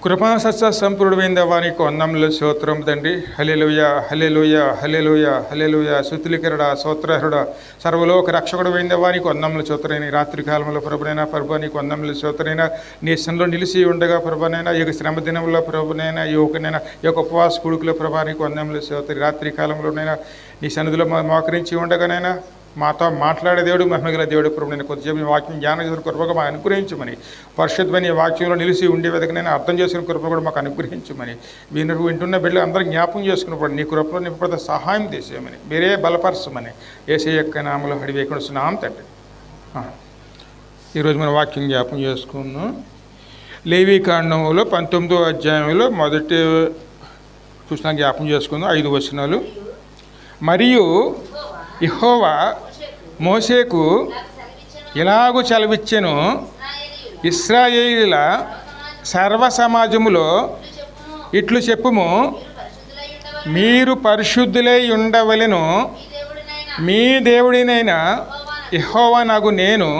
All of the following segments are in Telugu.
కృపా సత్య సంపూర్ణమైన దేవానికి వందములు స్తోత్రం తండ్రి. హల్లెలూయా హల్లెలూయా హల్లెలూయా హల్లెలూయా. స్తుతికరుడా స్తోత్రహరుడా సర్వలోక రక్షకుడు అయిన దేవానికి వందములు స్తోత్రమైన రాత్రి కాలంలో ప్రభునైనా నీకు వందములు స్తోత్రమైన నీ సన్నిధిలో నిలిచి ఉండగా ప్రభునైనా ఈ యొక్క శ్రమ దినంలో ప్రభునైనా ఈ యొక్క ఉపవాస కొడుకుల ప్రభానికి వందములు స్తోత్ర. రాత్రి కాలంలోనైనా నీ సన్నిధిలో మోకరించి ఉండగానైనా మాతో మాట్లాడే దేవుడు మహిమగల దేవుడు ప్రభు నేను కొద్దిసేపు వాక్యం జ్ఞానం చేసిన కృపగా మాకు అనుగ్రహించమని, పరిశుద్ధమైన వాక్యంలో నిలిచి ఉండే విధంగా అర్థం చేసిన కృప కూడా మాకు అనుగ్రహించమని, వింటున్న బిడ్డలు అందరూ జ్ఞాపకం చేసుకున్నప్పుడు నీ కృపలో నింపడ సహాయం చేసేయమని, మీరే బలపరచమని యేసయ్య యొక్క నామములో అడివేకొనిస్తున్నాం తండ్రి. ఈరోజు మనం వాక్యం జ్ఞాపకం చేసుకున్నాం. లేవీకాండంలో 19వ అధ్యాయంలో మొదటి చూసినా జ్ఞాపకం చేసుకుందాం. 5 వచనాలు. మరియు యెహోవా మోషేకు ఇలాగు సెలవిచ్చెను, ఇశ్రాయేలీయుల సర్వ సమాజములో ఇట్లు చెప్పుము, మీరు పరిశుద్ధులై ఉండవలెను, మీ దేవుడినైన యెహోవా నగు నేను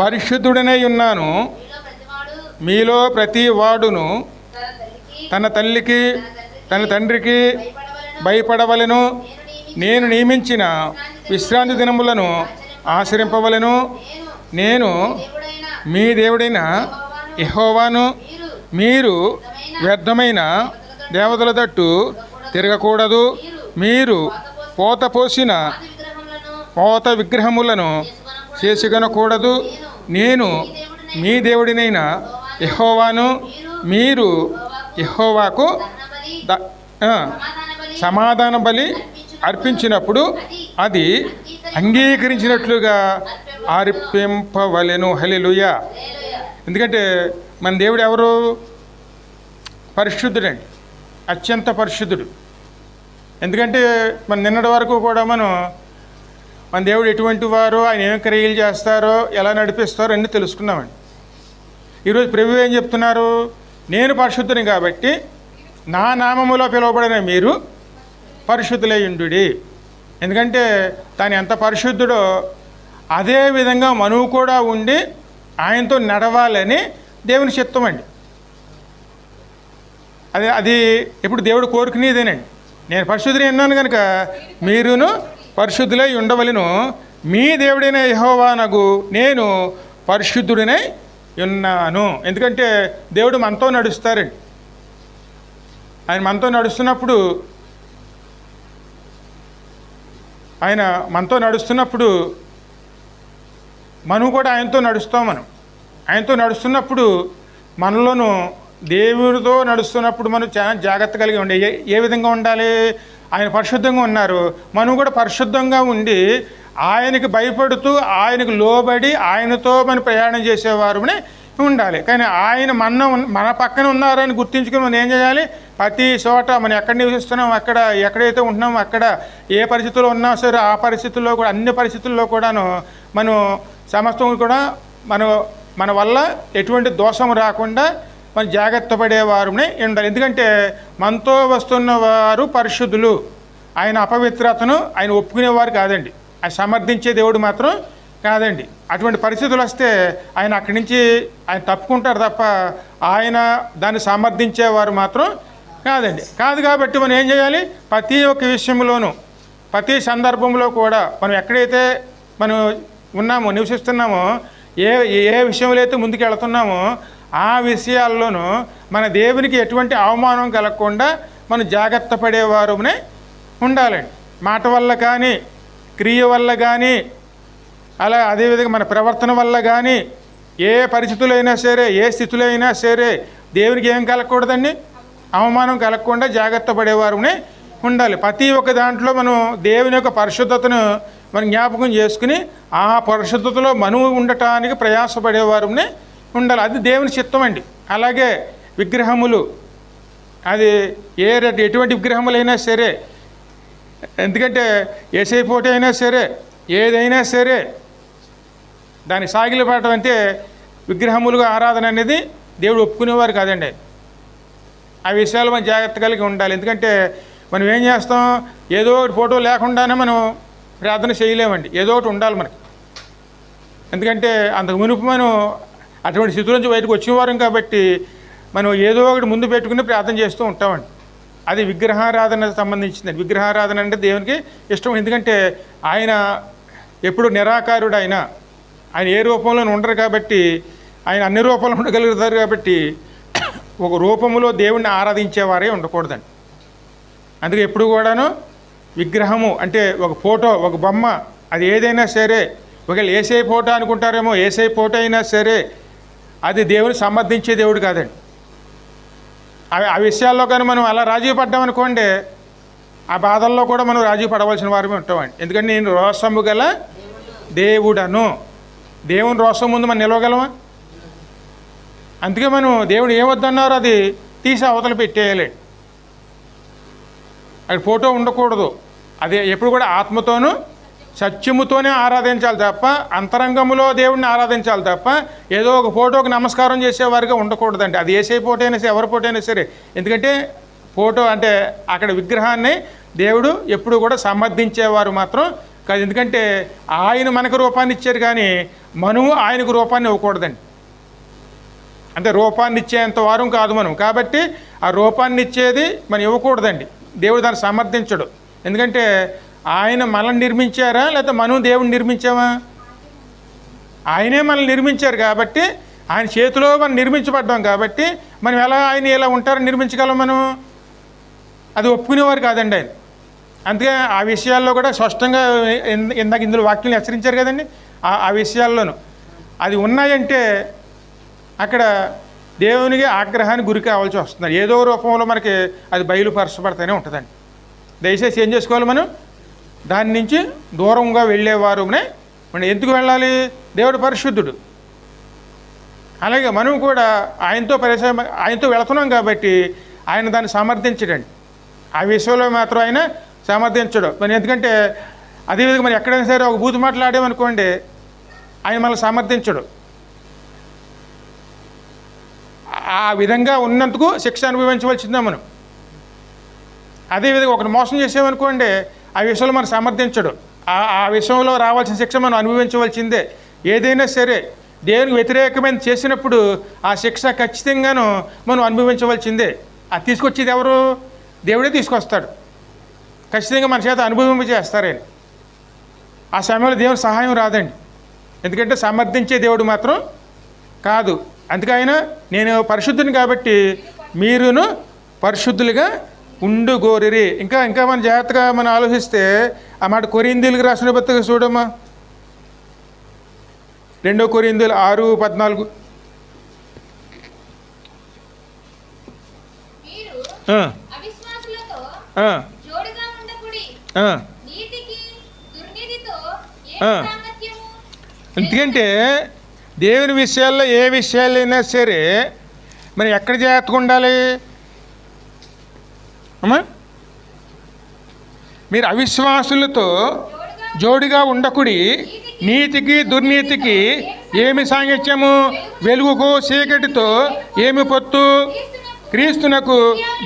పరిశుద్ధుడనై ఉన్నాను. మీలో ప్రతి వాడును తన తల్లికి తన తండ్రికి భయపడవలెను, నేను నియమించిన విశ్రాంతి దినములను ఆచరింపవలెను. నేను మీ దేవుడైన యెహోవాను. మీరు వ్యర్థమైన దేవతల తట్టు తిరగకూడదు. మీరు పోత విగ్రహములను చేసుకొనకూడదు. నేను మీ దేవుడినైన యెహోవాను. మీరు యెహోవాకు సమాధాన బలి అర్పించినప్పుడు అది అంగీకరించినట్లుగా అర్పింపవలెను. హల్లెలూయా. ఎందుకంటే మన దేవుడు ఎవరు? పరిశుద్ధుడండి, అత్యంత పరిశుద్ధుడు. ఎందుకంటే మన నిన్నటి వరకు కూడా మన దేవుడు ఎటువంటి వారో, ఆయన ఏం క్రియలు చేస్తారో, ఎలా నడిపిస్తారో అన్నీ తెలుసుకున్నామండి. ఈరోజు ప్రభువు ఏం చెప్తున్నారు? నేను పరిశుద్ధుని కాబట్టి నా నామములో పిలువబడిన మీరు పరిశుద్ధులై ఉండుడి. ఎందుకంటే తాను ఎంత పరిశుద్ధుడో అదే విధంగా మనువు కూడా ఉండి ఆయనతో నడవాలని దేవుని చిత్తం అండి. అది ఇప్పుడు దేవుడు కోరుకునేదేనండి. నేను పరిశుద్ధుని అన్నాను కనుక మీరును పరిశుద్ధులై ఉండవలెను, మీ దేవుడైన యెహోవా నగు నేను పరిశుద్ధుడినై ఉన్నాను. ఎందుకంటే దేవుడు మనతో నడుస్తారండి. ఆయన మనతో నడుస్తున్నప్పుడు మనం కూడా ఆయనతో నడుస్తాం. ఆయనతో నడుస్తున్నప్పుడు మనలోనూ దేవుడితో నడుస్తున్నప్పుడు మనం చాలా జాగ్రత్త కలిగి ఉండే. ఏ విధంగా ఉండాలి? ఆయన పరిశుద్ధంగా ఉన్నారు, మనం కూడా పరిశుద్ధంగా ఉండి ఆయనకి భయపడుతూ ఆయనకు లోబడి ఆయనతో మనం ప్రయాణం చేసేవారునే ఉండాలి. కానీ ఆయన మన పక్కన ఉన్నారని గుర్తించుకుని మనం ఏం చేయాలి? ప్రతి చోట మనం ఎక్కడ నివసిస్తున్నాం, ఎక్కడైతే ఉంటున్నామో అక్కడ ఏ పరిస్థితుల్లో ఉన్నా సరే ఆ పరిస్థితుల్లో కూడా, అన్ని పరిస్థితుల్లో కూడాను మనం సమస్తం కూడా మన వల్ల ఎటువంటి దోషం రాకుండా మనం జాగ్రత్త పడేవారునే ఉండాలి. ఎందుకంటే మనతో వస్తున్న వారు పరిశుద్ధులు. ఆయన అపవిత్రతను ఆయన ఒప్పుకునేవారు కాదండి. ఆయన సమర్థించే దేవుడు మాత్రం కాదండి. అటువంటి పరిస్థితులు వస్తే ఆయన అక్కడి నుంచి ఆయన తప్పుకుంటారు తప్ప ఆయన దాన్ని సమర్థించేవారు మాత్రం కాదండి. కాదు కాబట్టి మనం ఏం చేయాలి? ప్రతి ఒక్క విషయంలోనూ, ప్రతి సందర్భంలో కూడా మనం ఎక్కడైతే మనం ఉన్నామో, నివసిస్తున్నామో, ఏ విషయంలో అయితే ముందుకు వెళుతున్నామో ఆ విషయాల్లోనూ మన దేవునికి ఎటువంటి అవమానం కలగకుండా మనం జాగ్రత్త పడేవారునే ఉండాలండి. మాట వల్ల కానీ, క్రియ వల్ల కానీ, అలా అదేవిధంగా మన ప్రవర్తన వల్ల కానీ, ఏ పరిస్థితులైనా సరే, ఏ స్థితిలో అయినా సరే దేవునికి ఏం కలగకూడదండి? అవమానం కలగకుండా జాగ్రత్త పడేవారునే ఉండాలి. ప్రతి ఒక్క దాంట్లో మనం దేవుని యొక్క పరిశుద్ధతను మనం జ్ఞాపకం చేసుకుని ఆ పరిశుద్ధతలో మనం ఉండటానికి ప్రయాసపడేవారునే ఉండాలి. అది దేవుని చిత్తం అండి. అలాగే విగ్రహములు, అది ఎటువంటి విగ్రహములైనా సరే, ఎందుకంటే ఏసైపోటీ అయినా సరే, ఏదైనా సరే దానికి సాగిలపడటం అంటే విగ్రహములుగా ఆరాధన అనేది దేవుడు ఒప్పుకునేవారు కాదండి. ఆ విషయాలు మనం జాగ్రత్త కలిగి ఉండాలి. ఎందుకంటే మనం ఏం చేస్తాం? ఏదో ఒకటి ఫోటో లేకుండానే మనం ప్రార్థన చేయలేమండి. ఏదో ఒకటి ఉండాలి మనకి. ఎందుకంటే అంతకు మునుపు మనం అటువంటి స్థితి నుంచి బయటకు వచ్చేవారం కాబట్టి మనం ఏదో ఒకటి ముందు పెట్టుకుని ప్రార్థన చేస్తూ ఉంటామండి. అది విగ్రహారాధనకు సంబంధించింది. విగ్రహారాధన అంటే దేవునికి ఇష్టం. ఎందుకంటే ఆయన ఎప్పుడు నిరాకారుడు. ఆయన ఏ రూపంలో ఉండరు కాబట్టి, ఆయన అన్ని రూపంలో ఉండగలుగుతారు కాబట్టి ఒక రూపంలో దేవుణ్ణి ఆరాధించేవారే ఉండకూడదండి. అందుకే ఎప్పుడు కూడాను విగ్రహము అంటే ఒక ఫోటో, ఒక బొమ్మ, అది ఏదైనా సరే, ఒకవేళ ఏసై ఫోటో అనుకుంటారేమో, ఏసై ఫోటో అయినా సరే అది దేవుని సమర్థించే దేవుడు కాదండి. ఆ విషయాల్లో కానీ మనం అలా రాజీ పడ్డామనుకోండి, ఆ బాధల్లో కూడా మనం రాజీ పడవలసిన వారమే ఉంటామండి. ఎందుకంటే నేను రోషము గల దేవుడను. దేవుని రోషం ముందు మనం నిలవగలమా? అందుకే మనం దేవుడు ఏమొద్దన్నారో అది తీసి అవతల పెట్టేయాలి. అది ఫోటో ఉండకూడదు. అది ఎప్పుడు కూడా ఆత్మతోనూ సత్యముతోనే ఆరాధించాలి తప్ప, అంతరంగంలో దేవుడిని ఆరాధించాలి తప్ప ఏదో ఒక ఫోటోకి నమస్కారం చేసేవారిగా ఉండకూడదండి. అది ఏసే ఫోటో అయినా సరే, ఎవరి ఫోటో అయినా సరే. ఎందుకంటే ఫోటో అంటే అక్కడ విగ్రహాన్ని దేవుడు ఎప్పుడు కూడా సమర్థించేవారు మాత్రం కాదు. ఎందుకంటే ఆయన మనకు రూపాన్ని ఇచ్చారు కానీ మనము ఆయనకు రూపాన్ని ఇవ్వకూడదండి. అంటే రూపాన్ని ఇచ్చేంత వారం కాదు మనం. కాబట్టి ఆ రూపాన్ని ఇచ్చేది మనం ఇవ్వకూడదండి. దేవుడు దాన్ని సమర్థించడు. ఎందుకంటే ఆయన మనల్ని నిర్మించారా లేకపోతే మనం దేవుడిని నిర్మించామా? ఆయనే మనల్ని నిర్మించారు కాబట్టి, ఆయన చేతిలో మనం నిర్మించబడ్డాం కాబట్టి మనం ఎలా ఆయన ఎలా ఉంటారని నిర్మించగలం మనం? అది ఒప్పుకునేవారు కాదండి ఆయన. అందుకే ఆ విషయాల్లో కూడా స్పష్టంగా ఇందాక ఇందులో వాక్యాలు హెచ్చరించారు కదండి. ఆ విషయాల్లోనూ అది ఉన్నాయంటే అక్కడ దేవునికి ఆగ్రహానికి గురి కావాల్సి వస్తున్నారు. ఏదో రూపంలో మనకి అది బయలుపరచబడుతూనే ఉంటుందండి. దయచేసి ఏం చేసుకోవాలి? మనం దాని నుంచి దూరంగా వెళ్ళేవారునే మనం ఎందుకు వెళ్ళాలి? దేవుడు పరిశుద్ధుడు. అలాగే మనం కూడా ఆయనతో వెళుతున్నాం కాబట్టి ఆయన దాన్ని సమర్థించడండి. ఆ విషయంలో మాత్రం ఆయన సమర్థించడు. మరి ఎందుకంటే అదేవిధంగా మనం ఎక్కడైనా సరే ఒక బూతు మాట్లాడామనుకోండి, ఆయన మనల్ని సమర్థించడు. ఆ విధంగా ఉన్నందుకు శిక్ష అనుభవించవలసిందే మనం. అదేవిధంగా ఒకటి మోసం చేసామనుకోండి, ఆ విషయంలో మనం సమర్థించడు. ఆ విషయంలో రావాల్సిన శిక్ష మనం అనుభవించవలసిందే. ఏదైనా సరే దేవునికి వ్యతిరేకమైన చేసినప్పుడు ఆ శిక్ష ఖచ్చితంగాను మనం అనుభవించవలసిందే. అది తీసుకొచ్చేది ఎవరు? దేవుడే తీసుకొస్తాడు. ఖచ్చితంగా మన చేత అనుభవింపజేస్తారని. ఆ సమయంలో దేవుని సహాయం రాదండి. ఎందుకంటే సమర్థించే దేవుడు మాత్రం కాదు. అందుకే ఆయన నేను పరిశుద్ధుని కాబట్టి మీరును పరిశుద్ధులుగా ఉండుగోరిరి. ఇంకా మన జాగ్రత్తగా మనం ఆలోచిస్తే ఆ మాట కొరింథీయులకు రాసిన పత్రిక చూడమ్మా, 2 కొరింథీయులు 6:14. ఎందుకంటే దేవుని విషయాల్లో ఏ విషయాలైనా సరే మరి ఎక్కడ జాగ్రత్తగా ఉండాలి అమ్మా? మీరు అవిశ్వాసులతో జోడిగా ఉండకుడి, నీతికి దుర్నీతికి ఏమి సాంగత్యము, వెలుగుకు చీకటితో ఏమి పొత్తు, క్రీస్తునకు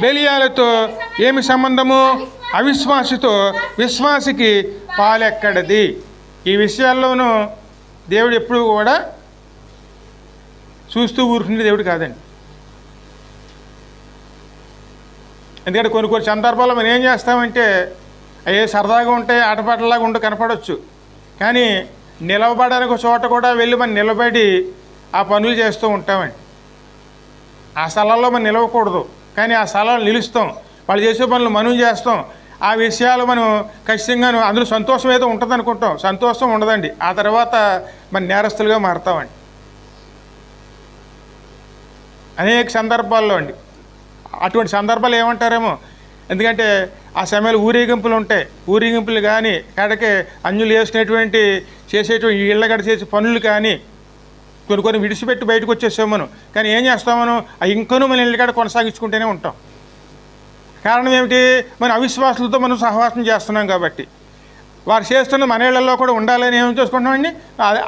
బెలియాలతో ఏమి సంబంధము, అవిశ్వాసితో విశ్వాసికి పాలెక్కడది. ఈ విషయాల్లోనూ దేవుడు ఎప్పుడు కూడా చూస్తూ ఊరుకునే దేవుడు కాదండి. ఎందుకంటే కొన్ని సందర్భాల్లో మనం ఏం చేస్తామంటే అయ్యే సరదాగా ఉంటాయి, ఆటపాటలాగా ఉంటూ కనపడవచ్చు. కానీ నిలవబడడానికి చోట కూడా వెళ్ళి మనం నిలబడి ఆ పనులు చేస్తూ ఉంటామండి. ఆ స్థలాల్లో మనం నిలవకూడదు, కానీ ఆ స్థలాలు నిలుస్తాం. వాళ్ళు చేసే పనులు మనం చేస్తాం. ఆ విషయాలు మనం ఖచ్చితంగా అందులో సంతోషం ఏదో ఉంటుంది అనుకుంటాం, సంతోషం ఉండదండి. ఆ తర్వాత మన నేరస్తులుగా మారుతామండి. అనేక సందర్భాల్లో అండి. అటువంటి సందర్భాలు ఏమంటారేమో, ఎందుకంటే ఆ సమయంలో ఊరేగింపులు ఉంటాయి. ఊరేగింపులు కానీ కాడకే అన్యులు చేసేటువంటి ఇళ్ళగడ చేసే పనులు కానీ కొన్ని విడిచిపెట్టి బయటకు వచ్చేసాం మనం. కానీ ఏం చేస్తాం మనం? ఇంకొను మన ఇళ్ళగడ కొనసాగించుకుంటూనే ఉంటాం. కారణం ఏమిటి? మన అవిశ్వాసులతో మనం సహవాసం చేస్తున్నాం కాబట్టి. వారు చేస్తున్న మన ఇళ్లలో కూడా ఉండాలని ఏం చేసుకుంటున్నామండి?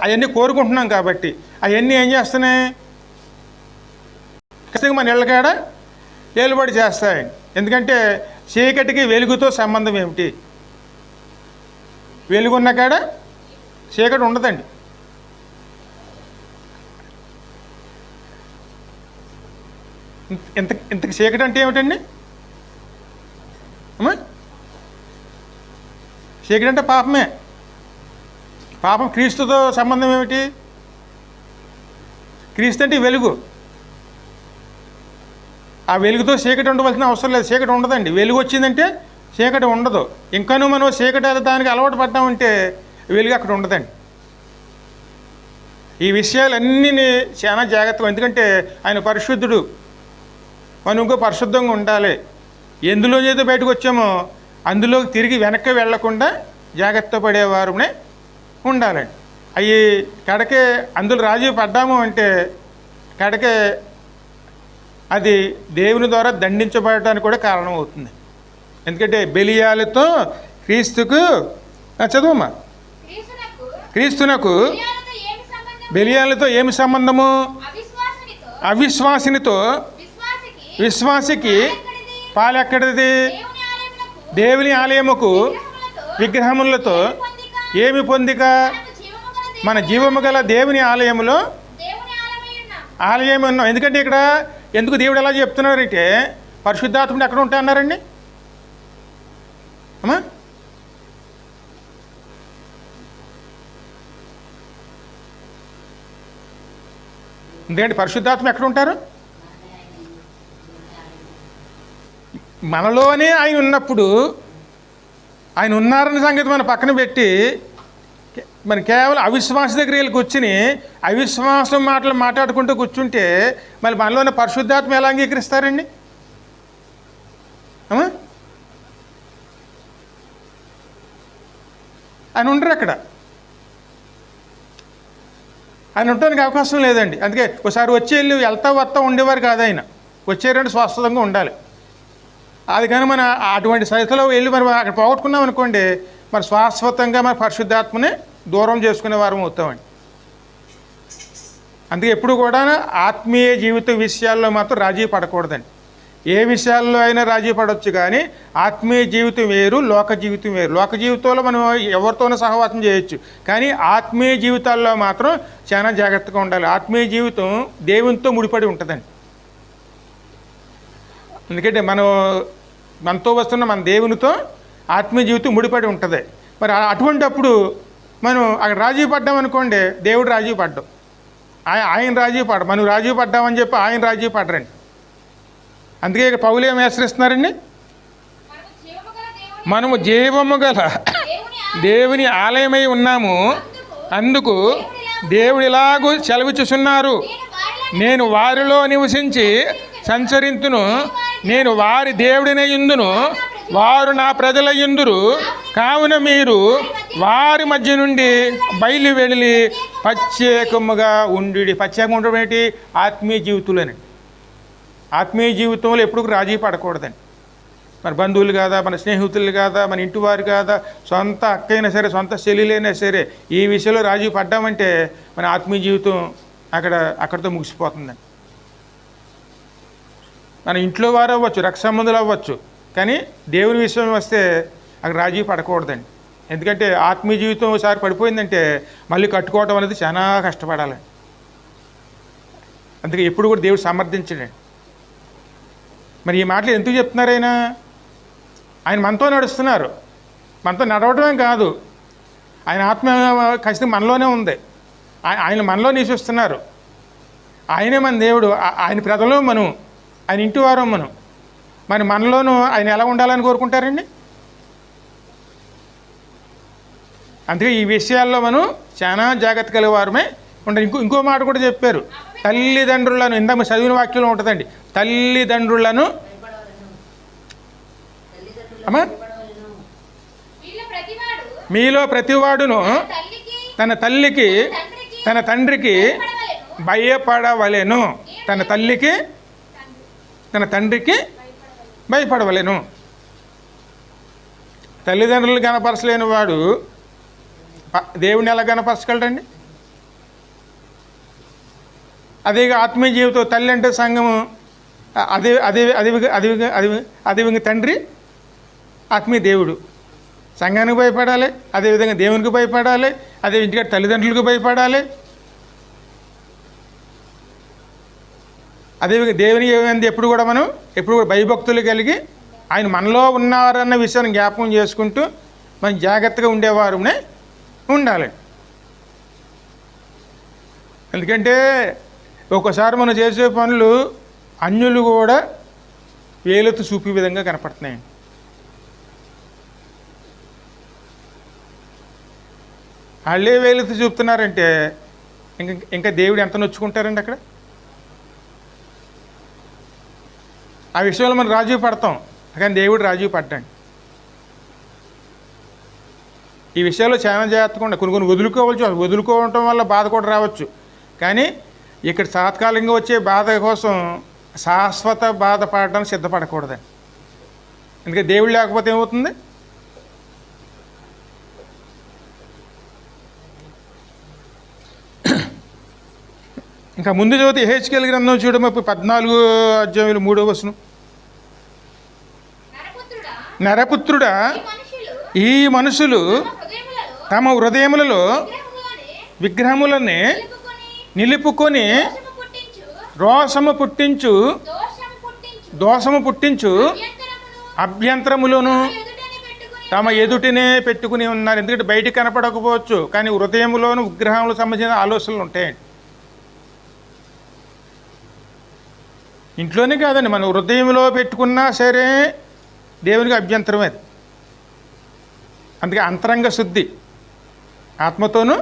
అవన్నీ కోరుకుంటున్నాం కాబట్టి అవన్నీ ఏం చేస్తున్నాయి? ఖచ్చితంగా మన ఇళ్ళకాడ ఏలుబడి చేస్తాయండి. ఎందుకంటే చీకటికి వెలుగుతో సంబంధం ఏమిటి? వెలుగున్న కాడ చీకటి ఉండదండి. ఇంతకు చీకటి అంటే ఏమిటండి అమ్మా? చీకటి అంటే పాపమే. పాపం క్రీస్తుతో సంబంధం ఏమిటి? క్రీస్తు అంటే వెలుగు. ఆ వెలుగుతో చీకటి ఉండవలసిన అవసరం లేదు. చీకటి ఉండదండి. వెలుగు వచ్చిందంటే చీకటి ఉండదు. ఇంకాను మనం చీకటి దానికి అలవాటు పడ్డామంటే వెలుగు అక్కడ ఉండదండి. ఈ విషయాలన్నీ చాలా జాగ్రత్తగా, ఎందుకంటే ఆయన పరిశుద్ధుడు, మనం ఇంకో పరిశుద్ధంగా ఉండాలి. ఎందులో ఏదో బయటకు వచ్చామో అందులోకి తిరిగి వెనక్కి వెళ్లకుండా జాగ్రత్త పడేవారునే ఉండాలండి. అవి కడకే అందులో రాజీ పడ్డాము అంటే కడకే అది దేవుని ద్వారా దండించబడటానికి కూడా కారణం అవుతుంది. ఎందుకంటే బెలియాలతో క్రీస్తుకు చదువమ్మా. క్రీస్తునకు బెలియాలతో ఏమి సంబంధము? అవిశ్వాసినితో విశ్వాసికి పాలెక్కడిది? దేవుని ఆలయముకు విగ్రహములతో ఏమి పొందిక? మన జీవము గల దేవుని ఆలయములో ఆలయం ఉన్నాం. ఎందుకంటే ఇక్కడ ఎందుకు దేవుడు ఎలా చెప్తున్నారంటే పరిశుద్ధాత్ముడు ఎక్కడ ఉంటా అన్నారండి అమ్మా? ఎందుకంటే పరిశుద్ధాత్మ ఎక్కడ ఉంటారు? మనలోనే ఆయన ఉన్నప్పుడు, ఆయన ఉన్నారన్న సంగతి మన పక్కన పెట్టి మన కేవలం అవిశ్వాస దగ్గర వెళ్ళి కూర్చుని అవిశ్వాసం మాటలు మాట్లాడుకుంటూ కూర్చుంటే మళ్ళీ మనలోనే పరిశుద్ధాత్మ ఎలా అంగీకరిస్తారండి అమ్మా? ఆయన ఉండరు అక్కడ. ఆయన ఉండడానికి అవకాశం లేదండి. అందుకే ఒకసారి వచ్చి వెళ్ళి వెళ్తా వస్తా ఉండేవారు కాదు. ఆయన వచ్చేరంటే స్వస్థతంగా ఉండాలి. అది కానీ మన అటువంటి స్థితిలో వెళ్ళి మనం అక్కడ పోగొట్టుకున్నాం అనుకోండి, మరి శాశ్వతంగా మన పరిశుద్ధాత్మని దూరం చేసుకునే వారం అవుతామండి. అందుకే ఎప్పుడు కూడా ఆత్మీయ జీవిత విషయాల్లో మాత్రం రాజీ పడకూడదండి. ఏ విషయాల్లో అయినా రాజీ పడవచ్చు, కానీ ఆత్మీయ జీవితం వేరు, లోక జీవితం వేరు. లోక జీవితంలో మనం ఎవరితోనూ సహవాసం చేయొచ్చు, కానీ ఆత్మీయ జీవితాల్లో మాత్రం చాలా జాగ్రత్తగా ఉండాలి. ఆత్మీయ జీవితం దేవునితో ముడిపడి ఉంటుందండి. ఎందుకంటే మనతో వస్తున్న మన దేవునితో ఆత్మీయ జీవితం ముడిపడి ఉంటుంది. మరి అటువంటి అప్పుడు మనం అక్కడ రాజీ పడ్డామనుకోండి, దేవుడు రాజీ పడ్డాం, ఆయన రాజీ పడ్డ, మనం రాజీ పడ్డామని చెప్పి ఆయన రాజీ పడ్డరండి. అందుకే ఇక్కడ పౌలు ఏమి హెచ్చరిస్తున్నారండి? మనము జీవము గల దేవుని ఆలయమై ఉన్నాము, అందుకు దేవుడు ఇలాగూ సెలవిచ్చుచున్నారు, నేను వారిలో నివసించి సంచరింతును, నేను వారి దేవుడినే యుందును, వారు నా ప్రజల యుందురు, కావున మీరు వారి మధ్య నుండి బయలు వెళ్ళి ప్రత్యేకముగా ఉండి. ప్రత్యేకంగా ఉండడం ఏంటి? ఆత్మీయ జీవితంలోనండి. ఆత్మీయ జీవితంలో ఎప్పుడు రాజీ పడకూడదండి. మన బంధువులు కాదా, మన స్నేహితులు కాదా, మన ఇంటి వారు కాదా, సొంత అక్కైనా సరే, సొంత చెల్లెలైనా సరే, ఈ విషయంలో రాజీ పడ్డామంటే మన ఆత్మీయ జీవితం అక్కడితో ముగిసిపోతుందండి. మన ఇంట్లో వారు అవ్వచ్చు, రక్త సంబంధులు అవ్వచ్చు, కానీ దేవుని విషయం వస్తే అక్కడ రాజీ పడకూడదండి. ఎందుకంటే ఆత్మీయ జీవితం ఒకసారి పడిపోయిందంటే మళ్ళీ కట్టుకోవడం అనేది చాలా కష్టపడాలి. అందుకే ఎప్పుడు కూడా దేవుడు సమర్థించడండి. మరి ఈ మాటలు ఎందుకు చెప్తున్నారు? ఆయన మనతో నడుస్తున్నారు. మనతో నడవడమే కాదు, ఆయన ఆత్మ ఖచ్చితంగా మనలోనే ఉంది. ఆయన మనలో నివసిస్తున్నారు. ఆయనే మన దేవుడు, ఆయన ప్రజలు మనం, ఆయన ఇంటి వారం మనం. మరి మనలోనూ ఆయన ఎలా ఉండాలని కోరుకుంటారండి? అందుకే ఈ విషయాల్లో మనం చాలా జాగ్రత్త కలిగే వారమే ఉండాలి. ఇంకో మాట కూడా చెప్పారు, తల్లిదండ్రులను, ఇందాక చదివిన వాక్యంలో ఉంటుందండి, తల్లిదండ్రులను అమ్మా మీలో ప్రతివాడును తన తల్లికి తన తండ్రికి భయపడవలెను. తన తల్లికి తన తండ్రికి భయపడవలెను. తల్లిదండ్రులు కనపరచలేని వాడు దేవుడిని ఎలా కనపరచగలడండి? అదే ఆత్మీయ జీవితం, తల్లి అంటే సంఘము, అదే తండ్రి ఆత్మీయ దేవుడు. సంఘానికి భయపడాలి, అదేవిధంగా దేవునికి భయపడాలి, అదే ఇంటికి తల్లిదండ్రులకు భయపడాలి. అదేవిధంగా దేవుని ఏమైంది ఎప్పుడు కూడా భయభక్తులు కలిగి ఆయన మనలో ఉన్నారన్న విషయాన్ని జ్ఞాపకం చేసుకుంటూ మనం జాగ్రత్తగా ఉండేవారునే ఉండాలి. ఎందుకంటే ఒక్కోసారి మనం చేసే పనులు అన్యులు కూడా వేలెత్తి చూపే విధంగా కనపడుతున్నాయి. వాళ్ళే వేలెత్తి చూపుతున్నారంటే ఇంకా దేవుడు ఎంత నొచ్చుకుంటారండి అక్కడ. ఆ విషయంలో మనం రాజీ పడతాం, కానీ దేవుడు రాజీ పడ్డాడు. ఈ విషయాల్లో చాలా జాగ్రత్తగా కొన్ని వదులుకోవటం వల్ల బాధ కూడా రావచ్చు. కానీ ఇక్కడ తాత్కాలికంగా వచ్చే బాధ కోసం శాశ్వత బాధపడడానికి సిద్ధపడకూడదండి. ఎందుకంటే దేవుడు లేకపోతే ఏమవుతుంది? ఇంకా ముందు చదివితే యెహెజ్కేలు గ్రంథం చూడము 14 అధ్యాయం 3వ వచనం. నరపుత్రుడా, ఈ మనుషులు తమ హృదయములలో విగ్రహములని నిలుపుకొని రోషము పుట్టించు అభ్యంతరములను తమ ఎదుటినే పెట్టుకుని ఉన్నారు. ఎందుకంటే బయటికి కనపడకపోవచ్చు, కానీ హృదయంలోను విగ్రహములకు సంబంధించిన ఆలోచనలు ఉంటాయండి. ఇంట్లోనే కాదండి, మనం హృదయంలో పెట్టుకున్నా సరే దేవునికి అభ్యంతరమే. అందుకే అంతరంగ శుద్ధి, ఆత్మతోనూ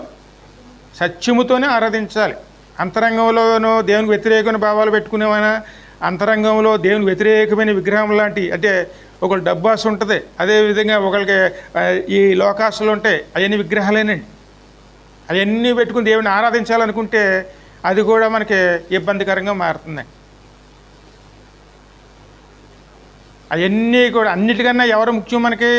సత్యముతోనే ఆరాధించాలి. అంతరంగంలోనూ దేవునికి వ్యతిరేకమైన భావాలు పెట్టుకునేమైనా, అంతరంగంలో దేవునికి వ్యతిరేకమైన విగ్రహం లాంటి, అంటే ఒకళ్ళు డబ్బాసు ఉంటుంది, అదేవిధంగా ఒకరికి ఈ లోకాసులు ఉంటాయి, అవన్నీ విగ్రహాలేనండి. అవన్నీ పెట్టుకుని దేవుని ఆరాధించాలనుకుంటే అది కూడా మనకి ఇబ్బందికరంగా మారుతుందండి. అవన్నీ కూడా అన్నిటికన్నా ఎవరు ముఖ్యం మనకి?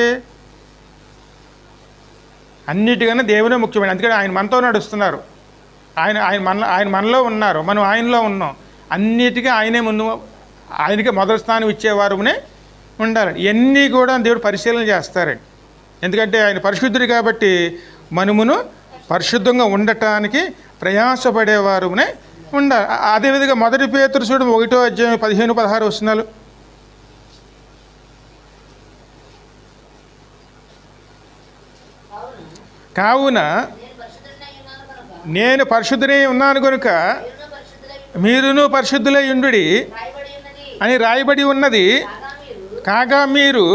అన్నిటికన్నా దేవునే ముఖ్యమైన. అందుకని ఆయన మనతో నడుస్తున్నారు, ఆయన మనలో ఉన్నారు, మనం ఆయనలో ఉన్నాం. అన్నిటికీ ఆయనే ముందు, ఆయనకి మొదటి స్థానం ఇచ్చేవారునే ఉండాలండి. ఇవన్నీ కూడా దేవుడు పరిశీలన చేస్తారండి. ఎందుకంటే ఆయన పరిశుద్ధుడు కాబట్టి మనమును పరిశుద్ధంగా ఉండటానికి ప్రయాసపడేవారునే ఉండాలి. అదేవిధంగా 1 పేతురు చూడు 1వ అధ్యాయం 15-16 వచనాలు. కావున నేను పరిశుద్ధుడై ఉన్నాను కనుక మీరును పరిశుద్ధులై ఉండుడి అని రాయబడి ఉన్నది. కాగా మీరు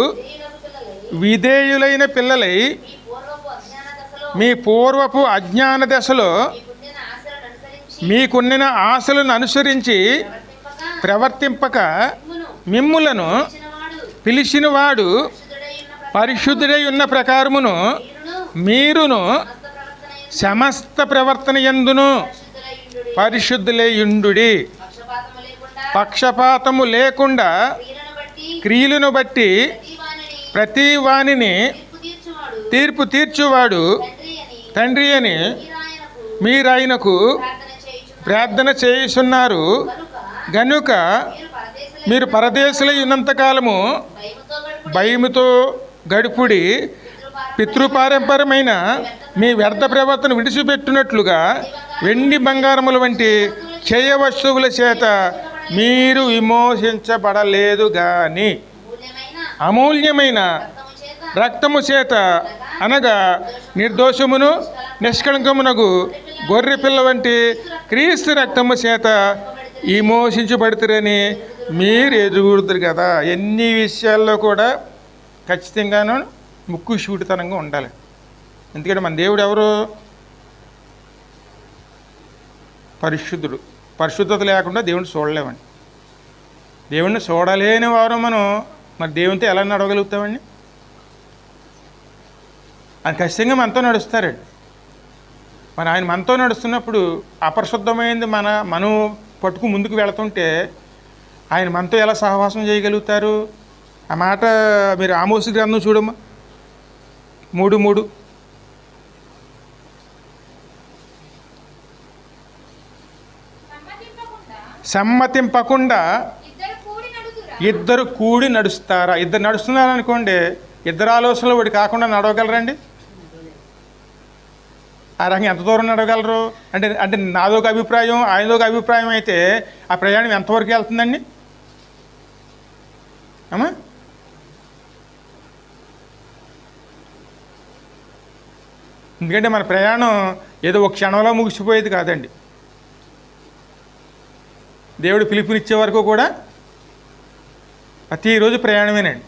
విధేయులైన పిల్లలై మీ పూర్వపు అజ్ఞాన దశలో మీకున్న ఆశలను అనుసరించి ప్రవర్తింపక మిమ్ములను పిలిచినవాడు పరిశుద్ధుడై ఉన్న ప్రకారమును మీరును సమస్త ప్రవర్తన యందును పరిశుద్ధులైయుండుడి. పక్షపాతము లేకుండా క్రియలను బట్టి ప్రతి వానిని తీర్పు తీర్చువాడు తండ్రి అని మీరాయనకు ప్రార్థన చేయుచున్నారు. గనుక మీరు పరదేశులై ఉన్నంతకాలము భయముతో గడుపుడి. పితృపారంపరమైన మీ వ్యర్థ ప్రవర్తన విడిచిపెట్టినట్లుగా వెండి బంగారముల వంటి క్షయ వస్తువుల చేత మీరు విమోచించబడలేదు గాని అమూల్యమైన రక్తము చేత, అనగా నిర్దోషమును నిష్కళంకమునగు గొర్రె పిల్ల వంటి క్రీస్తు రక్తము చేత విమోచించబడుతురని మీరు ఎదుగుదురు కదా. ఎన్ని విషయాల్లో కూడా ఖచ్చితంగాను ముక్కు సూటితనంగా ఉండాలి. ఎందుకంటే మన దేవుడు ఎవరు? పరిశుద్ధుడు. పరిశుద్ధత లేకుండా దేవుడిని చూడలేమండి. దేవుణ్ణి చూడలేని వారు మనం మరి దేవునితో ఎలా నడవగలుగుతామండి? అది ఖచ్చితంగా మనతో నడుస్తారండి. మరి ఆయన మనతో నడుస్తున్నప్పుడు అపరిశుద్ధమైనది మనం పట్టుకు ముందుకు వెళుతుంటే ఆయన మనతో ఎలా సహవాసం చేయగలుగుతారు? ఆ మాట మీరు ఆమోసు గ్రంథం చూడమ్మా 3:3. సమ్మతింపకుండా ఇద్దరు కూడి నడుస్తారా? ఇద్దరు నడుస్తున్నారనుకోండి, ఇద్దరు ఆలోచనలు ఒకటి కాకుండా నడవగలరండి? ఆ రకంగా ఎంత దూరం నడవగలరు? అంటే అంటే నాదొక అభిప్రాయం, ఆయనదొక అభిప్రాయం అయితే ఆ ప్రయాణం ఎంతవరకు వెళ్తుందండి అమ్మా? ఎందుకంటే మన ప్రయాణం ఏదో ఒక క్షణంలో ముగిసిపోయేది కాదండి. దేవుడు పిలుపునిచ్చే వరకు కూడా ప్రతిరోజు ప్రయాణమేనండి.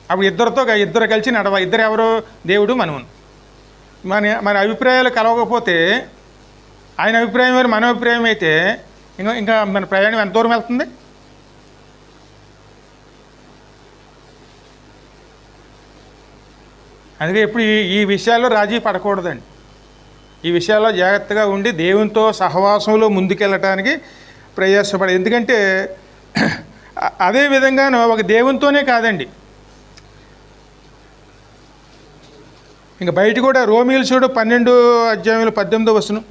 అప్పుడు ఇద్దరు కలిసి నడవాలి. ఇద్దరు ఎవరు? దేవుడు, మనము. మన అభిప్రాయాలు కలవకపోతే ఆయన అభిప్రాయం వేరు, మన అభిప్రాయం అయితే ఇంకా మన ప్రయాణం ఎంత దూరం వెళ్తుంది? అందుకే ఎప్పుడు ఈ విషయాల్లో రాజీ పడకూడదండి. ఈ విషయాల్లో జాగ్రత్తగా ఉండి దేవునితో సహవాసంలో ముందుకెళ్ళటానికి ప్రయాసపడాలి. ఎందుకంటే అదే విధంగాను ఒక దేవునితోనే కాదండి, ఇంకా బయట కూడా. రోమీయులు చూడు 12:18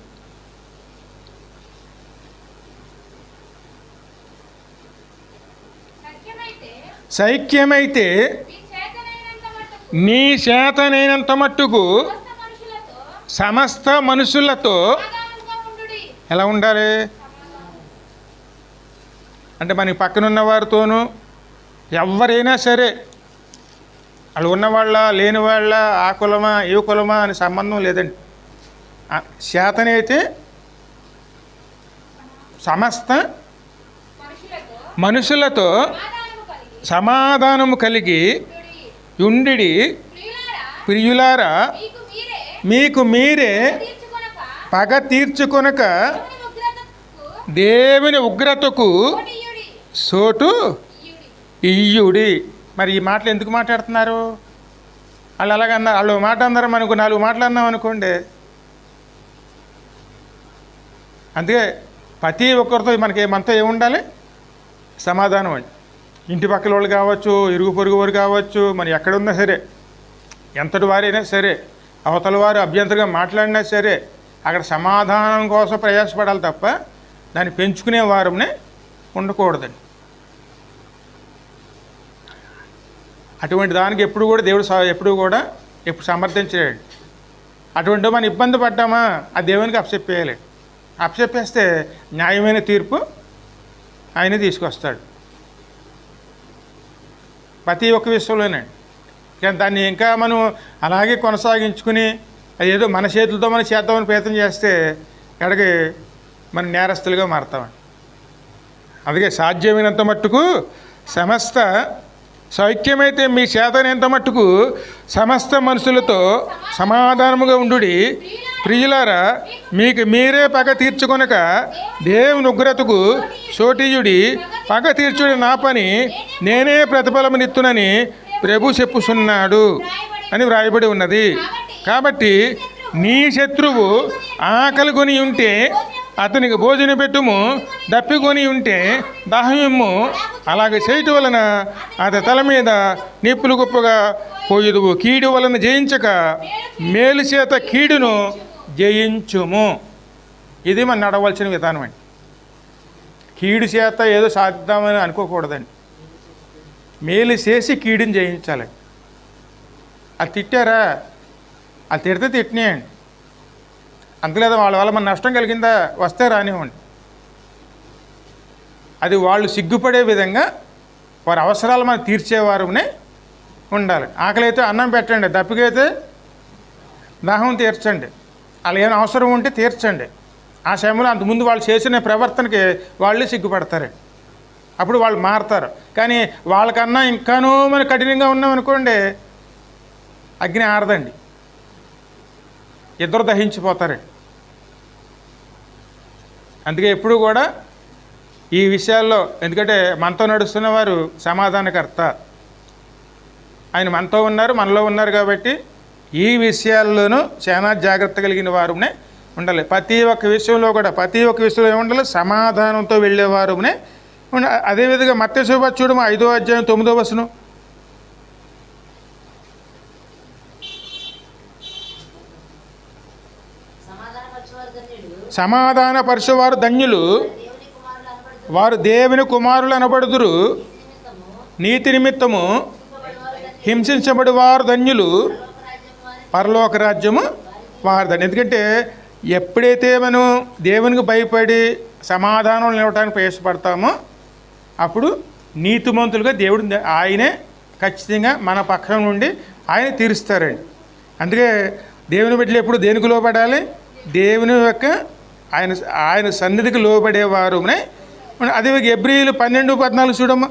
సైక్యమైతే నీ చేతనైనంత మట్టుకు సమస్త మనుషులతో ఎలా ఉండాలి అంటే మనకి పక్కనున్న వారితోనూ ఎవరైనా సరే, వాళ్ళు ఉన్నవాళ్ళ లేని వాళ్ళ, ఆ కులమా ఏ కులమా అని సంబంధం లేదండి. చేతనైతే సమస్త మనుషులతో సమాధానము కలిగి యుండిడి. ప్రియులారా, మీకు మీరే పగ తీర్చుకొనక దేవుని ఉగ్రతకు సోటు ఇయ్యుడి. మరి ఈ మాటలు ఎందుకు మాట్లాడుతున్నారు? వాళ్ళు అలాగన్నారు, వాళ్ళు మాట అన్నారు, మనకు 4 మాటలు అన్నాం అనుకోండి. అందుకే ప్రతి ఒక్కరితో మనతో ఏముండాలి? సమాధానం అండి. ఇంటి పక్కల వాళ్ళు కావచ్చు, ఇరుగు పొరుగు వారు కావచ్చు, మనం ఎక్కడున్నా సరే, ఎంతటి వారైనా సరే, అవతల వారు అభ్యంతరంగా మాట్లాడినా సరే, అక్కడ సమాధానం కోసం ప్రయాసపడాలి తప్ప దాన్ని పెంచుకునే వారమే ఉండకూడదండి. అటువంటి దానికి ఎప్పుడు కూడా దేవుడు ఎప్పుడు సమర్థించలేడు. అటువంటి మనం ఇబ్బంది పడ్డామా ఆ దేవునికి అప్పచెప్పేయాలి. అప్పచెప్పేస్తే న్యాయమైన తీర్పు ఆయన తీసుకొస్తాడు ప్రతి ఒక్క విషయంలోనండి. కానీ దాన్ని ఇంకా మనం అలాగే కొనసాగించుకుని ఏదో మన చేతులతో మనం చేద్దామని ప్రయత్నం చేస్తే ఎక్కడికి మనం నేరస్తులుగా మారుతామండి. అందుకే సాధ్యమైనంత మట్టుకు సమస్త సౌఖ్యమైతే మీ చేతనైనంత మట్టుకు సమస్త మనుషులతో సమాధానముగా ఉండుడి. ప్రియులారా, మీకు మీరే పగ తీర్చుకొనక దేవుని ఉగ్రతకు చోటీయుడి. పగ తీర్చుడి నా పని, నేనే ప్రతిఫలమునిత్తునని ప్రభు చెప్పుచున్నాడు అని వ్రాయబడి ఉన్నది. కాబట్టి నీ శత్రువు ఆకలి కొని ఉంటే అతనికి భోజనం పెట్టుము, దప్పికొని ఉంటే దాహమిమ్ము. అలాగే చేయటం వలన అతని తల మీద నిప్పులు గొప్పగా పోయుదువు. కీడు వలన జయించక మేలు చేత కీడును జయించుము. ఇది మనం నడవలసిన విధానం అండి. కీడు చేత ఏదో సాధిద్దామని అనుకోకూడదండి. మేలు చేసి కీడుని జయించాలండి. అది తిట్టారా, అది తిడితే తిట్టినాయండి, అంతలేదా వాళ్ళ వల్ల మన నష్టం కలిగిందా, వస్తే రానివ్వండి. అది వాళ్ళు సిగ్గుపడే విధంగా వారి అవసరాలు మనం తీర్చేవారునే ఉండాలి. ఆకలి అయితే అన్నం పెట్టండి, దప్పికైతే దాహం తీర్చండి. అలా ఏమైనా అవసరం ఉంటే తీర్చండి. ఆ సమయంలో అంతకుముందు వాళ్ళు చేసిన ప్రవర్తనకి వాళ్ళే సిగ్గుపడతారు, అప్పుడు వాళ్ళు మారుతారు. కానీ వాళ్ళకన్నా ఇంకానూ మనం కఠినంగా ఉన్నామనుకోండి, అగ్ని ఆరదండి, ఇద్దరు దహించిపోతారండి. అందుకే ఎప్పుడు కూడా ఈ విషయాల్లో, ఎందుకంటే మనతో నడుస్తున్న వారు సమాధానకర్త, ఆయన మనతో ఉన్నారు, మనలో ఉన్నారు. కాబట్టి ఈ విషయాల్లోనూ చాలా జాగ్రత్త కలిగిన వారునే ఉండాలి. ప్రతి ఒక్క విషయంలో ఏముండాలి? సమాధానంతో వెళ్ళేవారునే ఉండాలి. అదేవిధంగా మత్తయి సువార్త చూడము 5వ అధ్యాయం 9వ వచనం. సమాధానపరచువారు ధన్యులు, వారు దేవుని కుమారులు అనబడుదురు. నీతి నిమిత్తము హింసించబడి వారు ధన్యులు, పరలోక రాజ్యము వాడదండి. ఎందుకంటే ఎప్పుడైతే మనం దేవునికి భయపడి సమాధానం నిలవడానికి ప్రయాసపడతామో అప్పుడు నీతిమంతులుగా దేవుడు ఆయనే ఖచ్చితంగా మన పక్కన నుండి ఆయన తీరుస్తారండి. అందుకే దేవుని బిడ్డలు ఎప్పుడు దేనికి లోబడాలి? దేవుని యొక్క ఆయన ఆయన సన్నిధికి లోబడేవారునే. అదే ఎబ్రీలు 12:14 చూడమ్మా.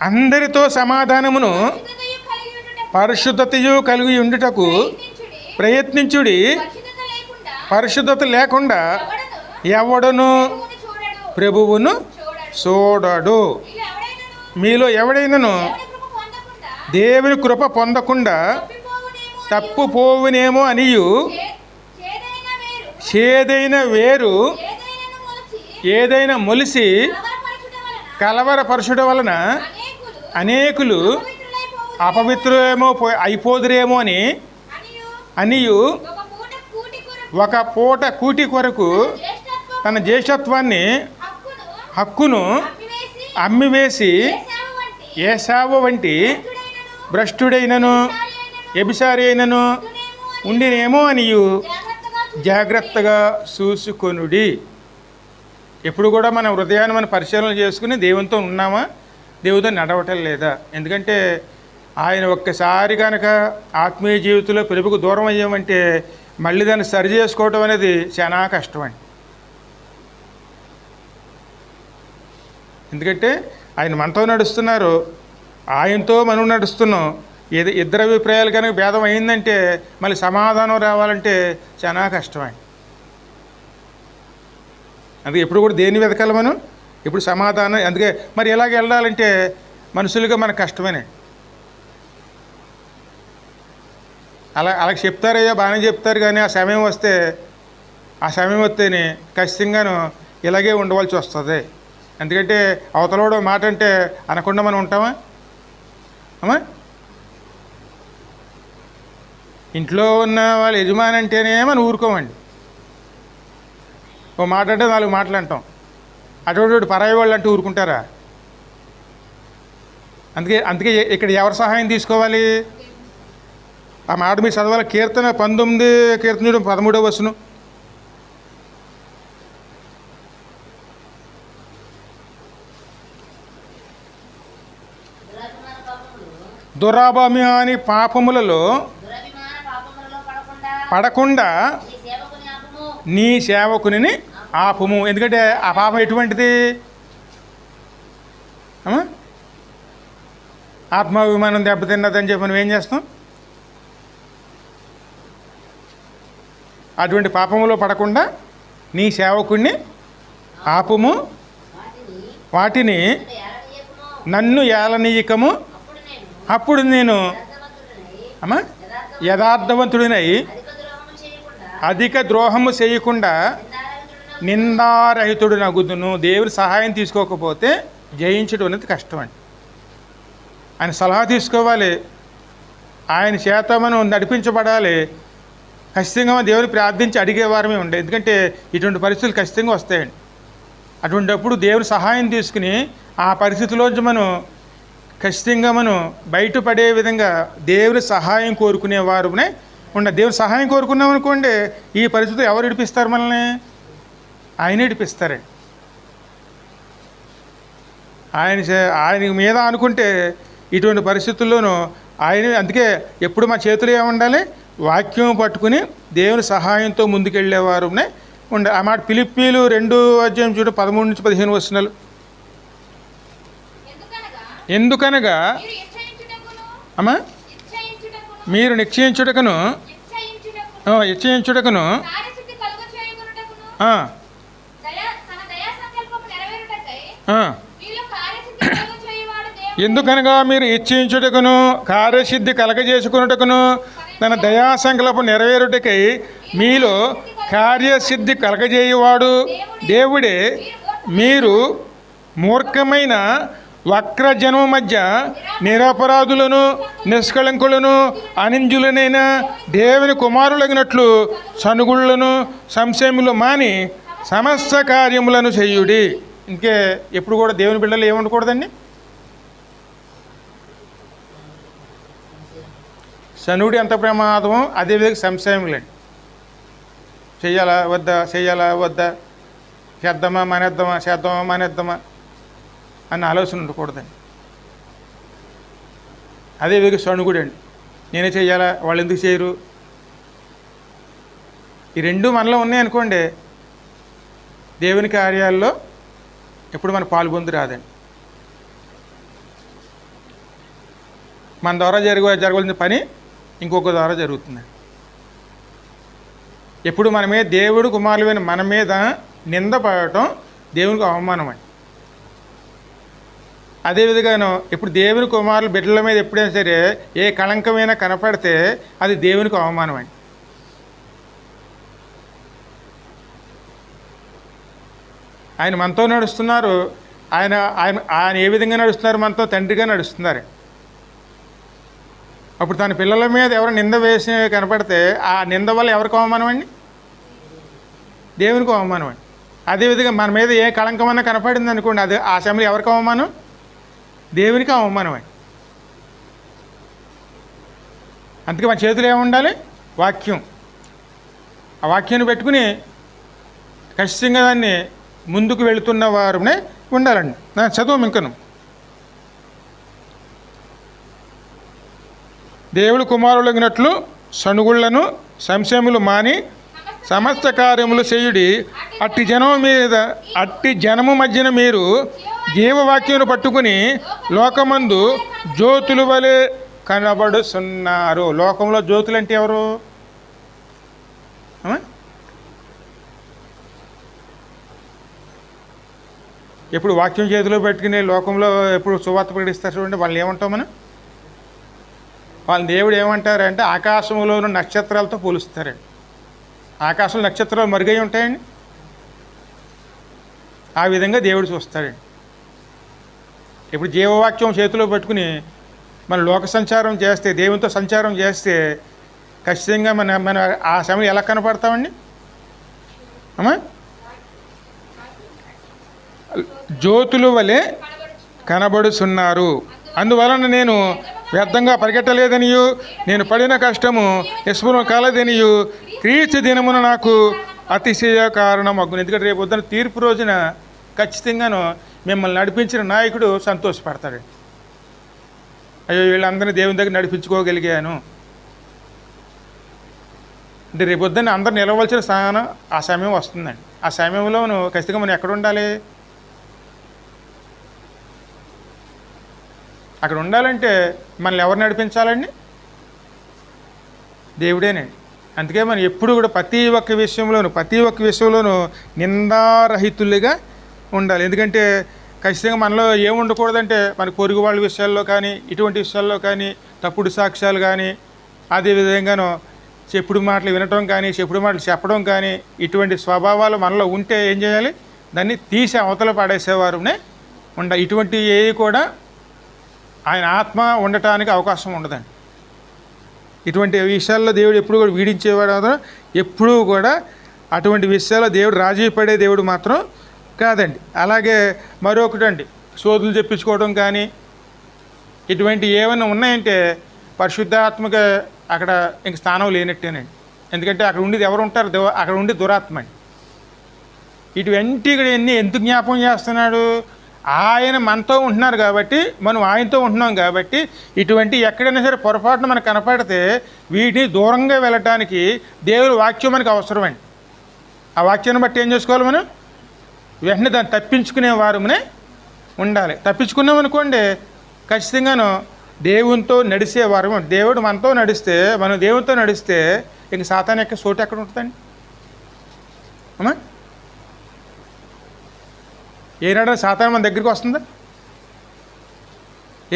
అందరితో సమాధానమును పరిశుద్ధతయు కలిగి ఉండుటకు ప్రయత్నించుడి. పరిశుద్ధత లేకుండా ఎవడను ప్రభువును చూడడు. మీలో ఎవడైనాను దేవుని కృప పొందకుండా తప్పుపోవునేమో అనియు చేదైన వేరు ఏదైనా మొలిసి కలవరపరచుట వలన అనేకులు అపవిత్రులేమో అయిపోదురేమో అనియు ఒక పూట కూటి కొరకు తన జ్యేష్ఠత్వాన్ని హక్కును అమ్మివేసి ఏసావు వంటి భ్రష్టుడైనను వ్యభిచారి అయినను ఉండినేమో అనియు జాగ్రత్తగా చూసుకొనుడి. ఎప్పుడు కూడా మన హృదయాన్ని మనం పరిశీలన చేసుకుని దేవునితో ఉన్నామా, దేవునితో నడవటం లేదా? ఎందుకంటే ఆయన ఒక్కసారి కనుక ఆత్మీయ జీవితంలో ప్రభుకు దూరం అయ్యామంటే మళ్ళీ దాన్ని సరి చేసుకోవటం అనేది చాలా కష్టమండి. ఎందుకంటే ఆయన మనతో నడుస్తున్నారు, ఆయనతో మనం నడుస్తున్నాం. ఇద్దరు అభిప్రాయాలు కనుక భేదం అయిందంటే మళ్ళీ సమాధానం రావాలంటే చాలా కష్టమండి. అందుకే ఎప్పుడు కూడా దేన్ని వెతకాలి మనం? ఇప్పుడు సమాధానం. అందుకే మరి ఎలాగ వెళ్ళాలంటే మనుషులుగా మనకు కష్టమేనండి. అలా చెప్తారయ్యా, బాగానే చెప్తారు, కానీ ఆ సమయం వస్తేనే ఖచ్చితంగాను ఇలాగే ఉండవలసి వస్తుంది. ఎందుకంటే అవతలవాడు మాట అంటే అనకుండా మనం ఉంటామా అమ్మా? ఇంట్లో ఉన్న వాళ్ళ యజమాని అంటేనే మనం ఊరుకోమండి. ఓ మాట అంటే 4 మాటలు అంటాం. అటువంటి పరాయి వాళ్ళు అంటూ ఊరుకుంటారా? అందుకే ఇక్కడ ఎవరి సహాయం తీసుకోవాలి? ఆ మాట మీరు చదవాలి. కీర్తన 19 కీర్తన 13వ వచనం. దురాభిమాని పాపములలో పడకుండా నీ సేవకుని ఆపుము. ఎందుకంటే ఆ పాపం ఎటువంటిది? ఆత్మాభిమానం దెబ్బతిన్నదని చెప్పి మనం ఏం చేస్తాం? అటువంటి పాపములో పడకుండా నీ సేవకుణ్ణి ఆపుము, వాటిని నన్ను ఏలనీయకము. అప్పుడు నేను యథార్థవంతుడినై అధిక ద్రోహము చేయకుండా నిందారహితుడు నగుదును. దేవుని సహాయం తీసుకోకపోతే జయించడం అనేది కష్టం అండి. ఆయన సలహా తీసుకోవాలి, ఆయన చేత మనం నడిపించబడాలి. ఖచ్చితంగా దేవుని ప్రార్థించి అడిగేవారమే ఉండే. ఎందుకంటే ఇటువంటి పరిస్థితులు ఖచ్చితంగా వస్తాయండి. అటువంటిప్పుడు దేవుని సహాయం తీసుకుని ఆ పరిస్థితిలోంచి మనం ఖచ్చితంగా మనం బయటపడే విధంగా దేవుని సహాయం కోరుకునేవారునే దేవుని సహాయం కోరుకున్నాం అనుకోండి, ఈ పరిస్థితి ఎవరు ఇడిపిస్తారు మనల్ని? ఆయన ఇడిపిస్తారండి. ఆయన మీద అనుకుంటే ఇటువంటి పరిస్థితుల్లోనూ ఆయన. అందుకే ఎప్పుడు మా చేతులు ఏముండాలి? వాక్యం పట్టుకుని దేవుని సహాయంతో ముందుకెళ్ళేవారునే ఆ మాట ఫిలిప్పీలు 2:13-15 వచనాలు. ఎందుకనగా అమ్మా మీరు నిశ్చయించుటకును ఎందుకనగా మీరు ఇచ్చించుటకును కార్యసిద్ధి కలగజేసుకున్నటకును తన దయా సంకల్పం నెరవేరుటకై మీలో కార్యసిద్ధి కలగజేయువాడు దేవుడే. మీరు మూర్ఖమైన వక్రజనము మధ్య నిరపరాధులను నిష్కళంకులను అనింజులనైన దేవుని కుమారులగినట్లు సనుగుళ్లను సంశయములు మాని సమస్త కార్యములను చెయ్యుడి. ఇంకే ఎప్పుడు కూడా దేవుని బిడ్డలు ఏముండకూడదండి? శనుడు ఎంత ప్రమాదమో అదేవిధంగా సంశయములండి. చెయ్యాలా వద్దా, చెయ్యాలా వద్దా, చేద్దామా మానేద్దామా, చేద్దామా మానేద్దామా అన్న ఆలోచన ఉండకూడదండి. అదేవిధంగా శనుగుడు అండి, నేనే చెయ్యాలా, వాళ్ళు ఎందుకు చేయరు, ఈ రెండు మనలో ఉన్నాయనుకోండి, దేవుని కార్యాల్లో ఎప్పుడు మన పాల్గొంది రాదండి. మన ద్వారా జరగవలసిన పని ఇంకొక ద్వారా జరుగుతుందండి. ఎప్పుడు మన మీద దేవుడు కుమారులైన మన మీద నిందపడటం దేవునికి అవమానం అండి. అదేవిధంగాను ఇప్పుడు దేవుని కుమారుల బిడ్డల మీద ఎప్పుడైనా సరే ఏ కళంకమైనా కనపడితే అది దేవునికి అవమానం అండి. ఆయన మనతో నడుస్తున్నారు, ఆయన ఆయన ఆయన ఏ విధంగా నడుస్తున్నారు, మనతో తండ్రిగా నడుస్తున్నారు. అప్పుడు తన పిల్లల మీద ఎవరు నింద వేసి కనపడితే ఆ నింద వల్ల ఎవరికి అవమానం అండి? దేవునికి అవమానం అండి. అదేవిధంగా మన మీద ఏ కళంకమన్నా కనపడింది అనుకోండి, అది ఆ సమయంలో ఎవరికి అవమానం? దేవునికి అవమానం అండి. అందుకే మన చేతిలో ఏముండాలి? వాక్యం. ఆ వాక్యాన్ని పెట్టుకుని ఖచ్చితంగా దాన్ని ముందుకు వెళుతున్న వారునే ఉండాలండి. చదువు ఇంకను. దేవుడు కుమారులగినట్లు సణుగుళ్లను సంశయములు మాని సమస్త కార్యములు చేయుడి. అట్టి జనము మధ్యన మీరు జీవవాక్యమును పట్టుకుని లోకమందు జ్యోతుల వలె కనబడుతున్నారు. లోకంలో జ్యోతులు అంటే ఎవరు? ఎప్పుడు వాక్యం చేతిలో పెట్టుకుని లోకంలో ఎప్పుడు సువార్త ప్రకటిస్తారు చూడండి, వాళ్ళు ఏమంటాం మనం? వాళ్ళ దేవుడు ఏమంటారంటే ఆకాశంలోని నక్షత్రాలతో పోలుస్తారండి. ఆకాశంలో నక్షత్రాలు మరుగై ఉంటాయండి, ఆ విధంగా దేవుడు చూస్తాడండి. ఇప్పుడు జీవవాక్యం చేతిలో పెట్టుకుని మన లోక సంచారం చేస్తే, దేవునితో సంచారం చేస్తే ఖచ్చితంగా మన ఆ సమయం ఎలా కనపడతామండి? అమ్మా, జ్యోతుల వలె కనబడుతున్నారు. అందువలన నేను వ్యర్థంగా పరిగెట్టలేదనియు, నేను పడిన కష్టము నిస్పృహ కాలేదనియు క్రీస్తు దినమున నాకు అతిశయ కారణం అగ్గును. ఎందుకంటే రేపు పొద్దున తీర్పు రోజున ఖచ్చితంగాను మిమ్మల్ని నడిపించిన నాయకుడు సంతోషపడతాడు. అయ్యో, వీళ్ళందరినీ దేవుని దగ్గర నడిపించుకోగలిగాను అంటే రేపు పొద్దున్న అందరు నిలవలసిన స్థానం ఆ సమయం వస్తుందండి. ఆ సమయంలోనూ ఖచ్చితంగా మనం ఎక్కడ ఉండాలి? అక్కడ ఉండాలంటే మనల్ని ఎవరు నడిపించాలండి? దేవుడేనండి. అందుకే మనం ఎప్పుడు కూడా ప్రతి ఒక్క విషయంలోనూ నిందారహితులుగా ఉండాలి. ఎందుకంటే ఖచ్చితంగా మనలో ఏముండకూడదంటే మన పొరుగు వాళ్ళ విషయాల్లో కానీ, ఇటువంటి విషయాల్లో కానీ, తప్పుడు సాక్ష్యాలు కానీ, అదేవిధంగాను చెప్పుడు మాటలు వినటం కానీ, చెప్పుడు మాటలు చెప్పడం కానీ, ఇటువంటి స్వభావాలు మనలో ఉంటే ఏం చేయాలి? దాన్ని తీసి అవతల పడేసేవారునే ఉండాలి. ఇటువంటి ఏవి కూడా ఆయన ఆత్మ ఉండటానికి అవకాశం ఉండదండి. ఇటువంటి విషయాల్లో దేవుడు ఎప్పుడు కూడా వీడించేవాడు, ఎప్పుడూ కూడా అటువంటి విషయాల్లో దేవుడు రాజీ పడే దేవుడు మాత్రం కాదండి. అలాగే మరొకటి అండి, సోదులు చెప్పించుకోవడం కానీ ఇటువంటి ఏమైనా ఉన్నాయంటే పరిశుద్ధాత్మక అక్కడ ఇంక స్థానం లేనట్టేనండి. ఎందుకంటే అక్కడ ఉండేది ఎవరు ఉంటారు? అక్కడ ఉండి దురాత్మ అండి. ఇటువంటి ఇక్కడ ఎందుకు జ్ఞాపకం చేస్తున్నాడు? ఆయన మనతో ఉంటున్నారు కాబట్టి, మనం ఆయనతో ఉంటున్నాం కాబట్టి, ఇటువంటి ఎక్కడైనా సరే పొరపాటున మనకు కనపడితే వీటిని దూరంగా వెళ్ళటానికి దేవుడి వాక్యం మనకు అవసరమండి. ఆ వాక్యాన్ని బట్టి ఏం చేసుకోవాలి? మనం వెంటనే దాన్ని తప్పించుకునే వారమునే ఉండాలి. తప్పించుకున్నాం అనుకోండి, ఖచ్చితంగాను దేవునితో నడిచేవారు. దేవుడు మనతో నడిస్తే, మనం దేవునితో నడిస్తే ఇంక సాతాను యొక్క చోటు ఎక్కడ ఉంటుందండి? అమ్మా, ఏనాడు సాతాను మన దగ్గరికి వస్తుందా?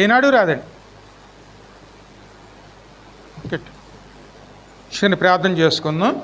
ఏనాడు రాదండి. ఓకే, ప్రార్థన చేసుకుందాం.